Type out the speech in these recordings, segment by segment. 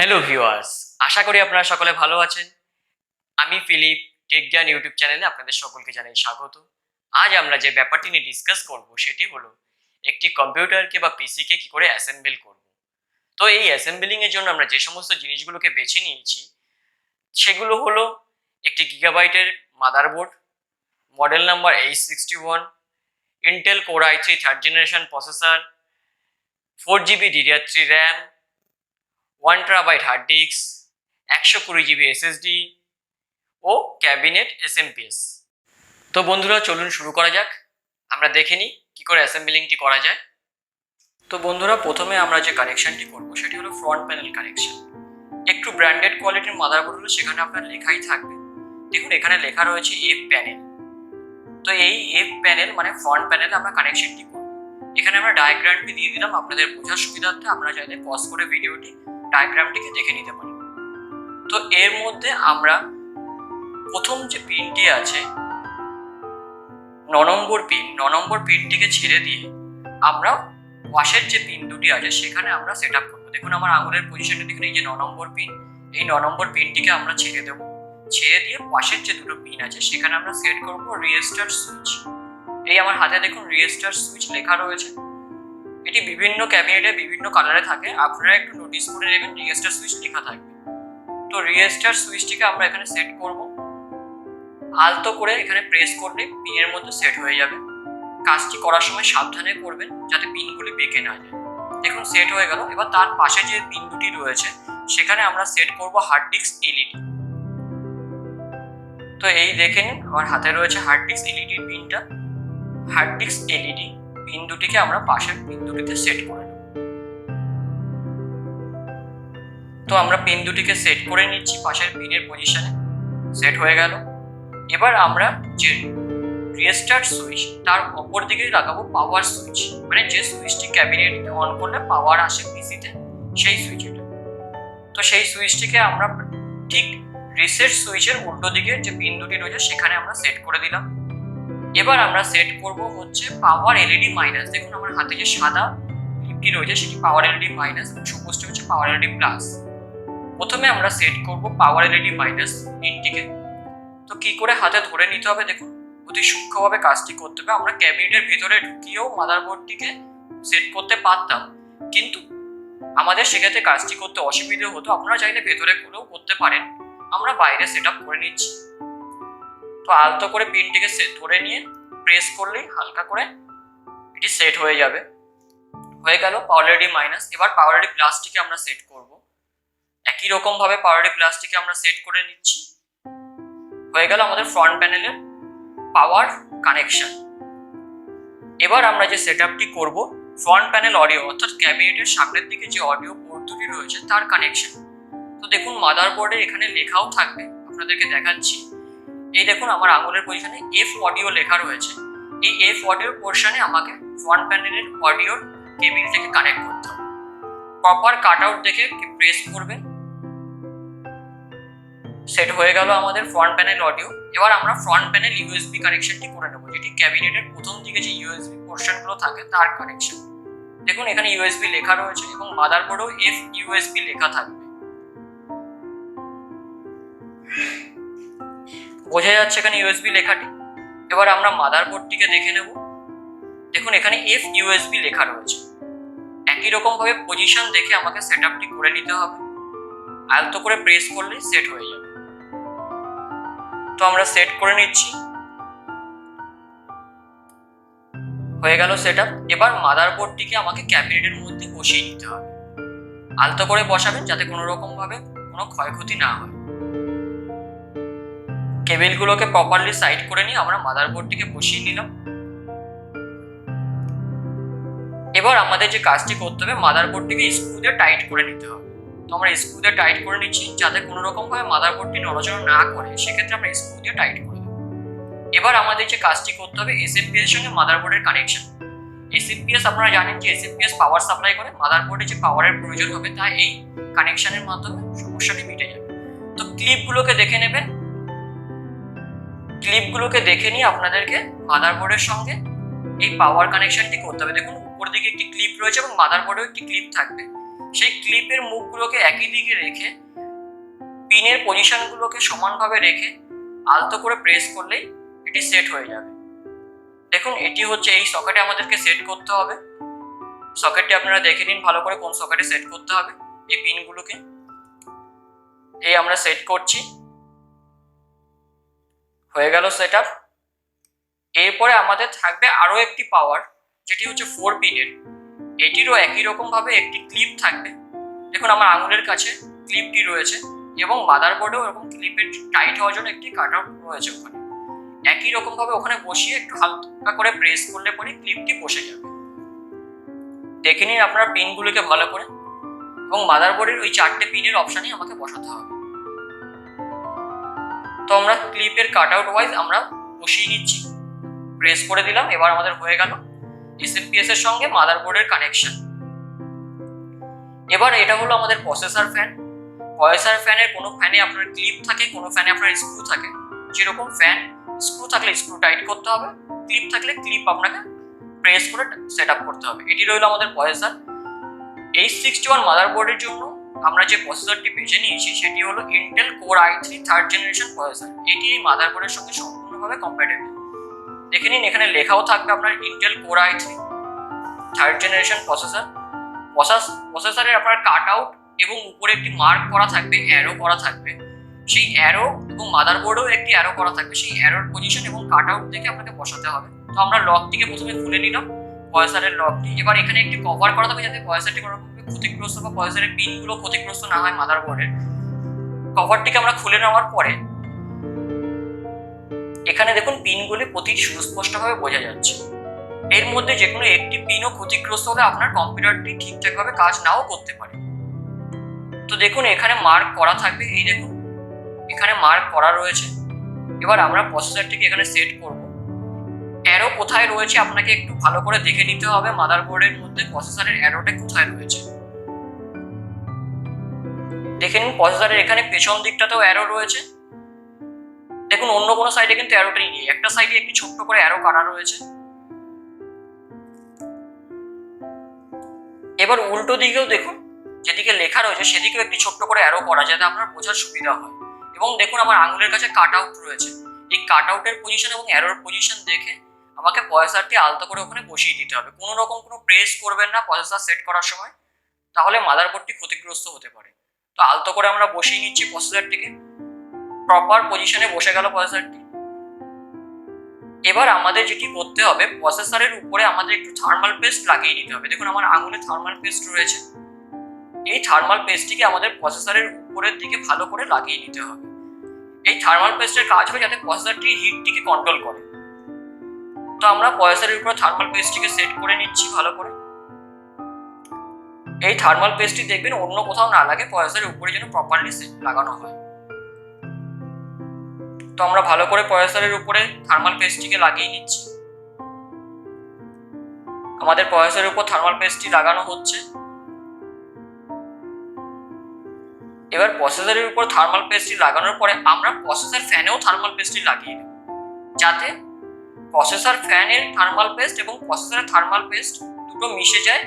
Hello viewers, আশা করি আপনারা সকলে ভালো আছেন। আমি ফিলিপ, টেক জ্ঞান ইউটিউব চ্যানেলে আপনাদের সকলকে জানাই স্বাগত। আজ আমরা যে ব্যাপারটি নিয়ে ডিসকাস করব সেটি হলো একটি কম্পিউটারকে বা পিসিকে কি করে অ্যাসেম্বল করব। তো এই অ্যাসেম্বলিং এর জন্য আমরা যে সমস্ত জিনিসগুলোকে বেছে নিয়েছি সেগুলো হলো একটি গিগাবাইটের motherboard, model number H61, Intel core i3 third generation processor, 4 GB DDR3 RAM, 1 TB hard disk, 120 GB SSD ও ক্যাবিনেট SMPS। তো বন্ধুরা চলুন শুরু করা যাক। আমরা দেখে নিই কী করে অ্যাসেম্বলিংটি করা যায়। তো বন্ধুরা প্রথমে আমরা যে কানেকশানটি করব সেটি হলো ফ্রন্ট প্যানেল কানেকশান। একটু ব্র্যান্ডেড কোয়ালিটির মাদারবোর্ড হলো সেখানে আপনার লেখাই থাকবে। দেখুন এখানে লেখা রয়েছে এফ প্যানেল। তো এই এফ প্যানেল মানে ফ্রন্ট প্যানেলে আমরা কানেকশানটি করব। এখানে আমরা ডায়াগ্রামটি দিয়ে দিলাম আপনাদের বোঝার সুবিধার্থে। আপনারা চাইলে পজ করে ভিডিওটি ডায়াগ্রামটিকে দেখে নিতে পারি। তো এর মধ্যে আমরা প্রথম যে পিনটি আছে 9 নম্বর পিনটিকে ছেড়ে দিয়ে আমরা পাশের যে পিন দুটি আছে সেখানে আমরা সেট আপ করবো। দেখুন আমার আঙুলের পজিশনটা দেখুন, এই যে 9 নম্বর পিন, এই 9 নম্বর পিনটিকে আমরা ছেড়ে দেবো। ছেড়ে দিয়ে পাশের যে দুটো পিন আছে সেখানে আমরা সেট করবো রিস্টার সুইচ। এই আমার হাতে দেখুন রিস্টার সুইচ লেখা রয়েছে। এটি বিভিন্ন ক্যাবিনেটে বিভিন্ন কালারে থাকে, আপনারা একটু নোটিস করে নেবেন রিস্টার সুইচ লেখা থাকবে। তো রিস্টার সুইচটিকে আমরা এখানে সেট করবো। আলতো করে এখানে প্রেস করলে পিনের মধ্যে সেট হয়ে যাবে। কাজটি করার সময় সাবধানে করবেন যাতে পিনগুলি বেঁকে না যায়। দেখুন সেট হয়ে গেল। এবার তার পাশে যে পিন দুটি রয়েছে সেখানে আমরা সেট করব হার্ড ডিস্ক এলইডি। তো এই দেখে নিন আমার হাতে রয়েছে হার্ড ডিস্ক এলইডি পিনটা। হার্ড ডিস্ক এলইডি পিন দুটিকে আমরা পাশের পিন দুটিতে সেট করে নেব। তো আমরা পিন দুটিকে সেট করে নিচ্ছি পাশের পিনের পজিশনে। সেট হয়ে গেল। এবার আমরা যে রিস্টার্ট সুইচ তার অপর দিকে লাগাবো পাওয়ার সুইচ, মানে যে সুইচটি ক্যাবিনেট অন করলে পাওয়ার আসে পিসিতে, সেই সুইচটা। তো সেই সুইচটিকে আমরা ঠিক রিসেট সুইচের উল্টো দিকে যে পিন দুটি রয়েছে সেখানে আমরা সেট করে দিলাম। এবার আমরা সেট করব হচ্ছে পাওয়ার এলইডি মাইনাস। দেখুন আমার হাতে যে সাদা ক্লিপটি রয়েছে সেটি পাওয়ার এলইডি মাইনাস এবং সবুজটি হচ্ছে পাওয়ার এলইডি প্লাস। প্রথমে আমরা সেট করব পাওয়ার এলইডি মাইনাস পিনটিকে। তো কি করে হাতে ধরে নিতে হবে দেখুন, অতি সূক্ষ্মভাবে কাজটি করতে হবে। আমরা ক্যাবিনেটের ভেতরে ঢুকিয়েও মাদারবোর্ডটিকে সেট করতে পারতাম, কিন্তু আমাদের সেক্ষেত্রে কাজটি করতে অসুবিধে হতো। আপনারা চাইলে ভেতরে করেও করতে পারেন, আমরা বাইরে সেট আপ করে নিচ্ছি। তো আলতো করে পিনটিকে ধরে নিয়ে প্রেস করলেই হালকা করে এটি সেট হয়ে যাবে। হয়ে গেল পাওয়ার এলইডি মাইনাস। এবার পাওয়ার এলইডি প্লাসটিকে আমরা সেট করব। একই রকম ভাবে পাওয়ার এলইডি প্লাসটিকে আমরা সেট করে নিচ্ছি। হয়ে গেল আমাদের ফ্রন্ট প্যানেলের পাওয়ার কানেকশন। এবার আমরা যে সেটআপটি করব ফ্রন্ট প্যানেল অডিও, অর্থাৎ ক্যাবিনেটের সামনের দিকে যে অডিও পোর্ট দুটি রয়েছে তার কানেকশন। তো দেখুন মাদারবোর্ডে এখানে লেখাও থাকবে, আপনাদেরকে দেখাচ্ছি। এই দেখুন আমার আঙুলের পজিশনে এফ অডিও লেখা রয়েছে। এই এফ অডিও পোর্শনে আমাকে ফ্রন্ট প্যানেলের অডিওর কেবিলটাকে কানেক্ট করতে হবে। প্রপার কাট আউট দেখে প্রেস করবেন। সেট হয়ে গেল আমাদের ফ্রন্ট প্যানেল অডিও। এবার আমরা ফ্রন্ট প্যানেল ইউএসবি কানেকশনটি করে নেব, যেটি ক্যাবিনেটের প্রথম দিকে যে ইউএসবি পোর্শনগুলো থাকে তার কানেকশন। দেখুন এখানে ইউএসবি লেখা রয়েছে এবং মাদারবোর্ডেও এফ ইউএসবি লেখা থাকবে। বোঝা যাচ্ছে এখানে ইউএসবি লেখাটি। এবার আমরা মাদারবোর্ডটিকে দেখে নেব। দেখুন এখানে এফ ইউএসবি লেখা রয়েছে। একই রকম ভাবে পজিশন দেখে আমাকে সেটআপটি করে নিতে হবে। আলতো করে প্রেস করলে সেট হয়ে যাবে। তো আমরা সেট করে নিচ্ছি। হয়ে গেল সেটআপ। এবার মাদারবোর্ডটিকে আমাকে ক্যাবিনেটের মধ্যে বসিয়ে নিতে হবে। আলতো করে বসাবেন যাতে কোনো রকম ভাবে কোনো ক্ষয়ক্ষতি না হয়। কেবিলগুলোকে প্রপারলি সাইড করে নিয়ে আমরা মাদারবোর্ডটিকে বসিয়ে নিলাম। এবার আমাদের যে কাজটি করতে হবে মাদারবোর্ডটিকে স্ক্রু দিয়ে টাইট করে নিতে হবে। তো আমরা স্ক্রু দিয়ে টাইট করে নিচ্ছি যাতে কোনো রকম ভাবে মাদারবোর্ডটি নড়াচড়া না করে, সেক্ষেত্রে আমরা স্ক্রু দিয়ে টাইট করে দেবো। এবার আমাদের যে কাজটি করতে হবে এসএমপিএস এর সঙ্গে মাদারবোর্ডের কানেকশন। এসএমপিএস আপনারা জানেন যে এসএমপিএস পাওয়ার সাপ্লাই করে, মাদারবোর্ডে যে পাওয়ারের প্রয়োজন হবে তা এই কানেকশনের মাধ্যমে সমস্যাটি মিটে যাবে। তো ক্লিপগুলোকে দেখে নেবেন। ক্লিপগুলোকে দেখে নিয়ে আপনাদেরকে মাদারবোর্ডের সঙ্গে এই পাওয়ার কানেকশনটি করতে হবে। দেখুন উপর দিকে একটি ক্লিপ রয়েছে এবং মাদারবোর্ডেও একটি ক্লিপ থাকবে। সেই ক্লিপের মুখগুলোকে একই দিকে রেখে পিনের পজিশনগুলোকে সমানভাবে রেখে আলতো করে প্রেস করলেই এটি সেট হয়ে যাবে। দেখুন এটি হচ্ছে এই সকেটে আমাদেরকে সেট করতে হবে। সকেটটি আপনারা দেখে নিন ভালো করে কোন সকেটে সেট করতে হবে। এই পিনগুলোকে এই আমরা সেট করছি, হয়ে গেল সেট আপ। এরপরে আমাদের থাকবে আরো একটি পাওয়ার, যেটি হচ্ছে 4 পিনের। এটিরও একই রকম ভাবে একটি ক্লিপ থাকবে। দেখুন আমার আঙুলের কাছে ক্লিপটি রয়েছে এবং মাদারবোর্ডেও এরকম ক্লিপের টাইট হওয়ার জন্য একটি কাট আউট রয়েছে ওখানে। একই রকম ভাবে ওখানে বসিয়ে একটু হালকা করে প্রেস করলে পরে ক্লিপটি বসে যাবে। দেখে নিন আপনার পিনগুলোকে ভালো করে, এবং মাদারবোর্ডের ওই 4টে পিনের অপশানই আমাকে বসাতে হবে। তো আমরা ক্লিপের কাট আউট ওয়াইজ আমরা বসিয়ে নিচ্ছি, প্রেস করে দিলাম। এবার আমাদের হয়ে গেল এসএমপিএস এর সঙ্গে মাদারবোর্ডের কানেকশন। এবার এটা হলো আমাদের প্রসেসর ফ্যান। প্রসেসর ফ্যানের কোনো ফ্যানে আপনার ক্লিপ থাকে, কোনো ফ্যানে আপনার স্ক্রু থাকে। যেরকম ফ্যান স্ক্রু থাকলে স্ক্রু টাইট করতে হবে, ক্লিপ থাকলে ক্লিপ আপনাকে প্রেস করে সেট আপ করতে হবে। এটি রইল আমাদের প্রসেসর। H61 মাদারবোর্ডের জন্য আমরা যে প্রসেসরটি বেছে নিয়েছি সেটি হলো Intel core i3 third generation processor. এটি এই মাদারবোর্ডের সঙ্গে সম্পূর্ণভাবে কম্প্যাটেবল। দেখে নিন এখানে লেখাও থাকবে আপনার Intel core i3 third generation processor. প্রসেসরের আপনার কাট আউট এবং উপরে একটি মার্ক করা থাকবে, অ্যারো করা থাকবে। সেই অ্যারো এবং মাদারবোর্ডেও একটি অ্যারো করা থাকবে। সেই অ্যারোর পজিশন এবং কাট আউট দেখে আপনাকে বসাতে হবে। তো আমরা লকটিকে প্রথমে খুলে নিলাম, প্রসেসরের লকটি। এবার এখানে একটি কভার করা থাকবে যাতে প্রসেসরটি কোনোভাবে ক্ষতিগ্রস্ত বা প্রসেসরের পিনগুলো ক্ষতিগ্রস্ত না হয় মাদারবোর্ডের। কভারটিকে আমরা খুলে নেওয়ার পরে এখানে দেখুন পিনগুলি প্রতিটি সুস্পষ্টভাবে বোঝা যাচ্ছে। এর মধ্যে যে কোনো একটি পিনও ক্ষতিগ্রস্ত হলে আপনার কম্পিউটারটি ঠিকঠাকভাবে কাজ নাও করতে পারে। তো দেখুন এখানে মার্ক করা থাকবে, এই দেখুন এখানে মার্ক করা রয়েছে। এবার আমরা প্রসেসরটিকে এখানে সেট করব। অ্যারো কোথায় রয়েছে আপনাকে একটু ভালো করে দেখে নিতে হবে। মাদারবোর্ডের মধ্যে প্রসেসরের অ্যারোটা কোথায় রয়েছে দেখে নিন। প্রসেসরের এখানে পেছন দিকটাতেও অ্যারো রয়েছে। দেখুন অন্য কোনো সাইডে কিন্তু অ্যারোটাই নেই, একটা সাইডে একটি ছোট্ট করে অ্যারো কাটা রয়েছে। এবার উল্টো দিকেও দেখুন, যেদিকে লেখা রয়েছে সেদিকেও একটি ছোট্ট করে অ্যারো করা যাতে আপনার বোঝার সুবিধা হয়। এবং দেখুন আমার আঙুলের কাছে কাট আউট রয়েছে। এই কাট আউটের পজিশন এবং অ্যারোর পজিশন দেখে আমাকে প্রসেসরটি আলতো করে ওখানে বসিয়ে দিতে হবে। কোনো রকম কোনো প্রেস করবেন না প্রসেসর সেট করার সময়, তাহলে মাদারবোর্ডটি ক্ষতিগ্রস্ত হতে পারে। তো আলতো করে আমরা বসিয়ে নিচ্ছি প্রসেসরটিকে। প্রপার পজিশনে বসে গেল প্রসেসরটি। এবার আমাদের যেটি করতে হবে, প্রসেসরের উপরে আমাদের একটু থার্মাল পেস্ট লাগিয়ে নিতে হবে। দেখুন আমার আঙুলে থার্মাল পেস্ট রয়েছে। এই থার্মাল পেস্টটিকে আমাদের প্রসেসরের উপরের দিকে ভালো করে লাগিয়ে নিতে হবে। এই থার্মাল পেস্টের কাজ হবে যাতে প্রসেসরটি হিটটিকে কন্ট্রোল করে। তো আমরা প্রসেসরের উপরে থার্মাল পেস্টটিকে সেট করে নিচ্ছি ভালো করে। এই থার্মাল পেস্টটি দেখবেন অন্য কোথাও না লাগে, প্রসেসরের উপরে যেন প্রপারলি লাগানো হয়। তো আমরা ভালো করে প্রসেসরের উপরে থার্মাল পেস্টটিকে লাগিয়ে নিচ্ছি। আমাদের প্রসেসরের উপর থার্মাল পেস্টটি লাগানো হচ্ছে। এবার প্রসেসরের উপর থার্মাল পেস্টটি লাগানোর পরে আমরা প্রসেসর ফ্যানেও থার্মাল পেস্টটি লাগিয়ে দেব, যাতে প্রসেসর ফ্যানের থার্মাল পেস্ট এবং প্রসেসরের থার্মাল পেস্ট দুটো মিশে যায়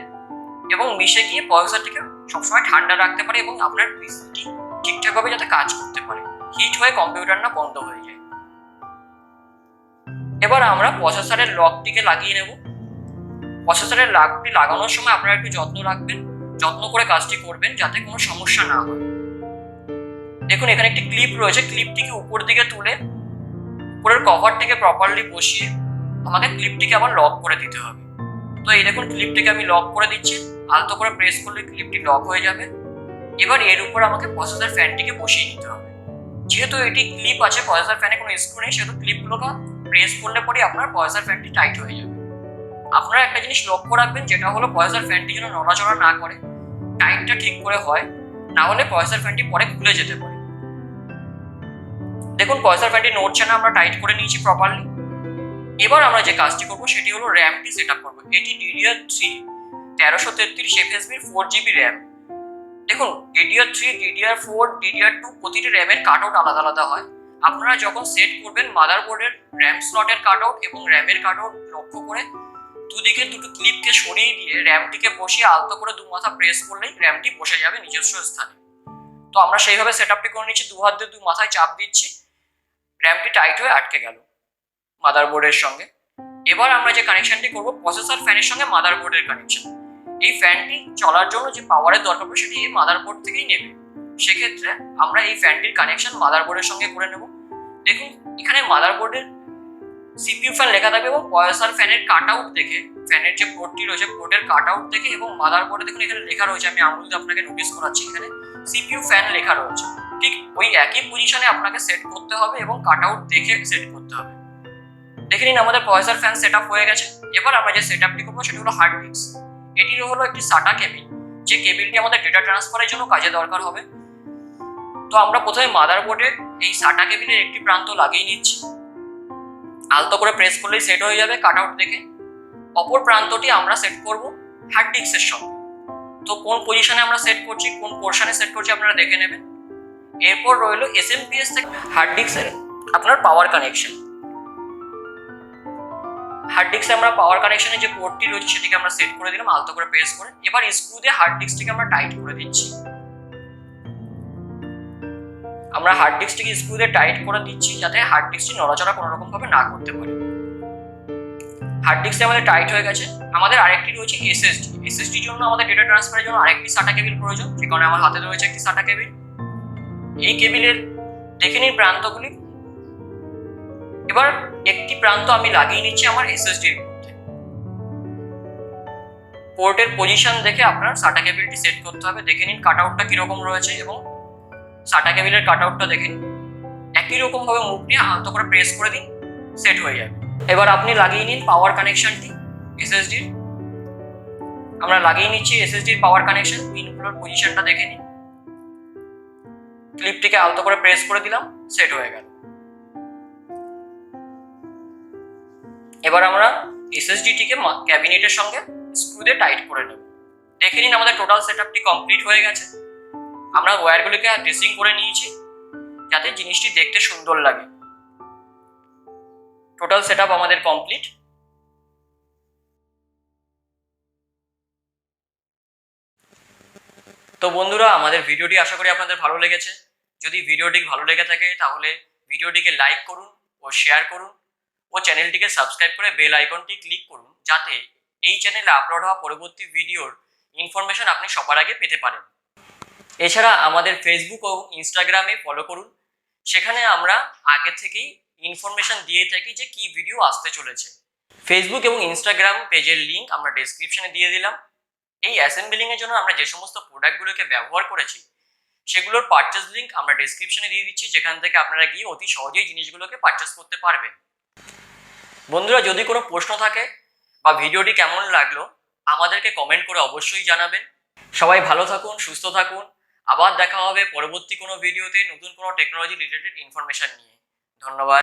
এবং মিশে গিয়ে প্রসেসরটিকে সবসময় ঠান্ডা রাখতে পারে এবং আপনার পিসিটি ঠিকঠাকভাবে যাতে কাজ করতে পারে, হিট হয়ে কম্পিউটার না বন্ধ হয়ে যায়। এবার আমরা প্রসেসরের লকটিকে লাগিয়ে নেব। প্রসেসরের লকটি লাগানোর সময় আপনারা একটু যত্ন রাখবেন, যত্ন করে কাজটি করবেন যাতে কোনো সমস্যা না হয়। দেখুন এখানে একটি ক্লিপ রয়েছে, ক্লিপটিকে উপর দিকে তুলে উপরের কভারটিকে প্রপারলি বসিয়ে আমাকে ক্লিপটিকে আবার লক করে দিতে হবে। তো এই দেখুন ক্লিপটিকে আমি লক করে দিচ্ছি, আলতো করে প্রেস করলে ক্লিপটি লক হয়ে যাবে। এবার এর উপর আমাকে প্রসেসর ফ্যানটিকে বসিয়ে নিতে হবে। যেহেতু এটি ক্লিপ আছে, প্রসেসর ফ্যানে কোনো স্ক্রু নেই, সেহেতু ক্লিপগুলোকে প্রেস করলে পরে আপনার প্রসেসর ফ্যানটি টাইট হয়ে যাবে। আপনারা একটা জিনিস লক্ষ্য রাখবেন, যেটা হলো প্রসেসর ফ্যানটি যেন নড়াচড়া না করে, টাইটটা ঠিক করে হয়, না হলে প্রসেসর ফ্যানটি পরে খুলে যেতে পারে। দেখুন প্রসেসর ফ্যানটি নড়ছে না, আমরা টাইট করে নিয়েছি প্রপারলি। এবার আমরা যে কাজটি করবো সেটি হলো র্যামটি সেট আপ করবো। এটি DDR3 1333 FSB 4GB র্যাম। দেখুন DDR3, DDR4, DDR2 প্রতিটি র্যামের কাট আউট আলাদা আলাদা হয়। আপনারা যখন সেট করবেন মাদারবোর্ডের র্যাম স্লটের কাট আউট এবং র্যামের কাট আউট লক্ষ্য করে দুদিকে দুটো ক্লিপকে সরিয়ে দিয়ে র্যামটিকে বসিয়ে আলতো করে দু মাথা প্রেস করলেই র্যামটি বসে যাবে নিজস্ব স্থানে। তো আমরা সেইভাবে সেট আপটি করে নিচ্ছি, দু হাত দিয়ে দু মাথায় চাপ দিচ্ছি, র্যামটি টাইট হয়ে আটকে গেল মাদারবোর্ডের সঙ্গে। এবার আমরা যে কানেকশনটি করব প্রসেসর ফ্যানের সঙ্গে মাদারবোর্ডের কানেকশন। এই ফ্যানটি চলার জন্য যে পাওয়ারের দরকার পড়ে সেটি এই মাদারবোর্ড থেকেই নেবে। সেক্ষেত্রে আমরা এই ফ্যানটির কানেকশন মাদারবোর্ডের সঙ্গে করে নেব। দেখুন এখানে মাদারবোর্ডের সিপিইউ ফ্যান লেখা থাকবে এবং প্রসেসর ফ্যানের কাট আউট দেখে, ফ্যানের যে পোর্টটি রয়েছে পোর্টের কাট আউট দেখে এবং মাদারবোর্ডে দেখুন এখানে লেখা রয়েছে, আমি আঙুল দিয়ে আপনাকে নোটিস করাচ্ছি, এখানে সিপিইউ ফ্যান লেখা রয়েছে। ঠিক ওই একই পজিশনে আপনাকে সেট করতে হবে এবং কাট আউট দেখে সেট করতে হবে। দেখে নিন আমাদের প্রসেসর ফ্যান সেট আপ হয়ে গেছে। এবার আমরা যে সেট আপটি করবো সেটি হলো হার্ড ডিস্ক। এটির হলো একটি সাটা কেবিল, যে কেবিলটি আমাদের ডেটা ট্রান্সফারের জন্য কাজে দরকার হবে। তো আমরা প্রথমে মাদারবোর্ডে এই সাটা কেবিলের একটি প্রান্ত লাগিয়ে নিচ্ছি, আলতো করে প্রেস করলেই সেট হয়ে যাবে কাট আউট দেখে। অপর প্রান্তটি আমরা সেট করব হার্ড ডিস্কের সঙ্গে। তো কোন পজিশনে আমরা সেট করছি, কোন পোর্শনে সেট করছি আপনারা দেখে নেবেন। এরপর রইল এসএমপিএস থেকে হার্ড ডিস্কের আপনার পাওয়ার কানেকশন। হার্ড ডিস্কে আমরা পাওয়ার কানেকশনের যে পোর্টটি রয়েছে সেটিকে আমরা সেট করে দিলাম আলতো করে প্রেস করে। এবার স্ক্রু দিয়ে হার্ড ডিস্কটিকে আমরা টাইট করে দিচ্ছি। আমরা হার্ড ডিস্কটিকে স্ক্রু দিয়ে টাইট করে দিচ্ছি যাতে হার্ড ডিস্কটি নড়াচড়া কোনো রকম ভাবে না করতে পারে। হার্ড ডিস্কটি আমাদের টাইট হয়ে গেছে। আমাদের আরেকটি রয়েছে এসএসডি। এসএসডির জন্য আমাদের ডেটা ট্রান্সফারের জন্য আরেকটি সাটা কেবিল প্রয়োজন, যে কারণে আমার হাতে রয়েছে একটি সাটা কেবিল। এই কেবিলের দেখে নিন প্রান্তগুলি। এবার একটি প্রান্ত আমি লাগিয়ে নিচ্ছি আমার এসএসডির মধ্যে। পোর্টের পজিশন দেখে আপনার সাটা কেবিলটি সেট করতে হবে। দেখে নিন কাট আউটটা কিরকম রয়েছে এবং সাটা কেবিলের কাট আউটটা দেখে নিন। একই রকম ভাবে মুখ নিয়ে আলতো করে প্রেস করে দিন, সেট হয়ে যাবে। এবার আপনি লাগিয়ে নিন পাওয়ার কানেকশনটি এসএসডির। আমরা লাগিয়ে নিচ্ছি এসএসডির পাওয়ার কানেকশন। পিনগুলোর পজিশনটা দেখে নিন, ক্লিপটিকে আলতো করে প্রেস করে দিলাম, সেট হয়ে গেল। এবার আমরা এসএসডিটিকে ক্যাবিনেটের সঙ্গে স্ক্রু দিয়ে টাইট করে নেব। দেখে নিন আমাদের টোটাল সেটআপটি কমপ্লিট হয়ে গেছে। আমরা ওয়্যারগুলিকে ড্রেসিং করে নিয়েছি যাতে জিনিসটি দেখতে সুন্দর লাগে। টোটাল সেটআপ আমাদের কমপ্লিট। তো বন্ধুরা, আমাদের ভিডিওটি আশা করি আপনাদের ভালো লেগেছে। যদি ভিডিওটি ভালো লেগে থাকে তাহলে ভিডিওটিকে লাইক করুন ও শেয়ার করুন ও চ্যানেলটিকে সাবস্ক্রাইব করে বেল আইকনটি ক্লিক করুন, যাতে এই চ্যানেলে আপলোড হওয়া পরবর্তী ভিডিওর ইনফরমেশন আপনি সবার আগে পেতে পারেন। এছাড়া আমাদের ফেসবুক ও ইনস্টাগ্রামে ফলো করুন। সেখানে আমরা আগে থেকেই ইনফরমেশন দিয়ে থাকি যে কি ভিডিও আসতে চলেছে। ফেসবুক এবং ইনস্টাগ্রাম পেজের লিঙ্ক আমরা ডেসক্রিপশনে দিয়ে দিলাম। এই অ্যাসেম্বলিং এর জন্য আমরা যে সমস্ত প্রোডাক্টগুলোকে ব্যবহার করেছি সেগুলোর পারচেজ লিঙ্ক আমরা ডেসক্রিপশনে দিয়ে দিচ্ছি, যেখান থেকে আপনারা গিয়ে অতি সহজেই জিনিসগুলোকে পারচেজ করতে পারবেন। বন্ধুরা, যদি কোনো প্রশ্ন থাকে বা ভিডিওটি কেমন লাগলো আমাদেরকে কমেন্ট করে অবশ্যই জানাবেন। সবাই ভালো থাকুন, সুস্থ থাকুন। আবার দেখা হবে পরবর্তী কোনো ভিডিওতে নতুন কোনো টেকনোলজি রিলেটেড ইনফরমেশন নিয়ে। ধন্যবাদ।